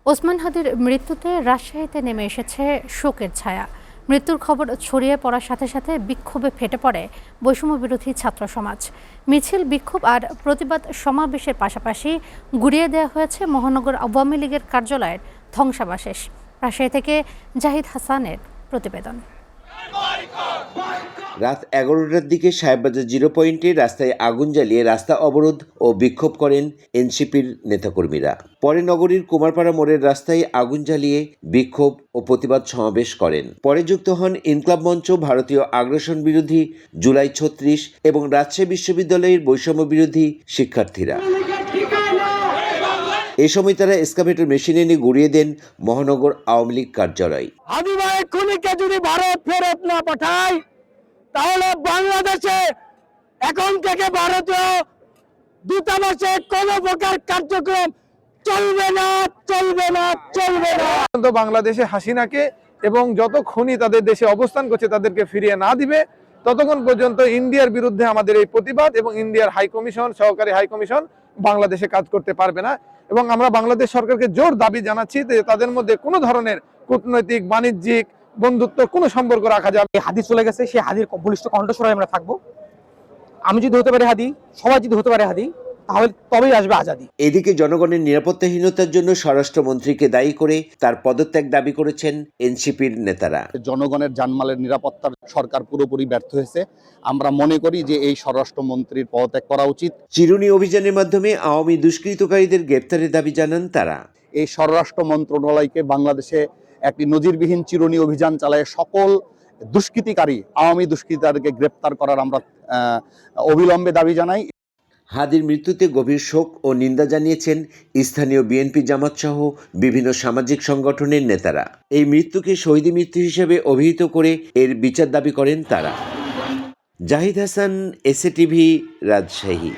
ওসমান হাদির মৃত্যুতে রাজশাহীতে নেমে এসেছে শোকের ছায়া। মৃত্যুর খবর ছড়িয়ে পড়ার সাথে সাথে বিক্ষোভে ফেটে পড়ে বৈষম্য বিরোধী ছাত্র সমাজ। মিছিল, বিক্ষোভ আর প্রতিবাদ সমাবেশের পাশাপাশি গুড়িয়ে দেওয়া হয়েছে মহানগর আওয়ামী লীগের কার্যালয়ের ধ্বংসাবশেষ। রাজশাহী থেকে জাহিদ হাসানের প্রতিবেদন। রাত 11টার দিকে সাহেববাজার জিরো পয়েন্টে রাস্তায় আগুন জ্বালিয়ে রাস্তা অবরোধ ও বিক্ষোভ করেন এনসিপির নেতাকর্মীরা। পরে নগরীর কুমারপাড়া মোড়ের রাস্তায় আগুন জ্বালিয়ে বিক্ষোভ ও প্রতিবাদ সমাবেশ করেন। পরে যুক্ত হন ইনকলাব মঞ্চ, ভারতীয় আগ্রাসন বিরোধী, জুলাই 36 এবং রাজশাহী বিশ্ববিদ্যালয়ের বৈষম্য বিরোধী শিক্ষার্থীরা। এ সময় তারা এক্সকাভেটর মেশিন এনে গুড়িয়ে দেন মহানগর আওয়ামী লীগ কার্যালয়। হাদি ভাই খুনিকে যদি ভারত ফেরত না পাঠায় তাহলে বাংলাদেশে এখন থেকে ভারতীয় দূতাবাসে কোনো প্রকার কার্যক্রম চলবে না, চলবে না, চলবে না। বাংলাদেশে হাসিনাকে এবং যত খুনি তাদের দেশে অবস্থান করছে তাদেরকে ফিরিয়ে না দিবে ততক্ষণ পর্যন্ত ইন্ডিয়ার বিরুদ্ধে আমাদের এই প্রতিবাদ এবং ইন্ডিয়ার হাই কমিশন, সহকারী হাই কমিশন বাংলাদেশে কাজ করতে পারবে না। এবং আমরা বাংলাদেশ সরকারকে জোর দাবি জানাচ্ছি যে তাদের মধ্যে কোনো ধরনের কূটনৈতিক, বাণিজ্যিক, বন্ধুত্ব কোনো সম্পর্ক রাখা যাবে। হাদি চলে গেছে, সেই হাদির বলিষ্ঠ কণ্ঠস্বরে আমরা থাকবো। আমি যদি হতে পারি হাদি, সবাই যদি হতে পারে হাদি, তাহলে তবেই আসবে আজাদি। এদিকে জনগণের নিরাপত্তাহীনতার জন্য স্বরাষ্ট্রমন্ত্রীকে দায়ী করে তার পদত্যাগ দাবি করেছেন এনসিপির নেতারা। জনগণের জানমালের নিরাপত্তার সরকার পুরোপুরি ব্যর্থ হয়েছে। আমরা মনে করি যে এই স্বরাষ্ট্রমন্ত্রীর পদত্যাগ করা উচিত। চিরুনি অভিযানের মাধ্যমে আওয়ামী দুষ্কৃতকারীদের গ্রেপ্তারের দাবি জানান তারা। এই স্বরাষ্ট্র মন্ত্রণালয়কে বাংলাদেশে একটি নজিরবিহীন চিরুনি অভিযান চালায় সকল দুষ্কৃতিকারী, আওয়ামী দুষ্কৃতিকারীকে গ্রেপ্তার করার আমরা অবিলম্বে দাবি জানাই। হাদির মৃত্যুতে গভীর শোক ও নিন্দা জানিয়েছেন স্থানীয় বিএনপি, জামাত সহ বিভিন্ন সামাজিক সংগঠনের নেতারা। এই মৃত্যুকে শহীদ মৃত্যু হিসেবে অভিহিত করে এর বিচার দাবি করেন তারা। Zahid Hasan, SA TV, Rajshahi.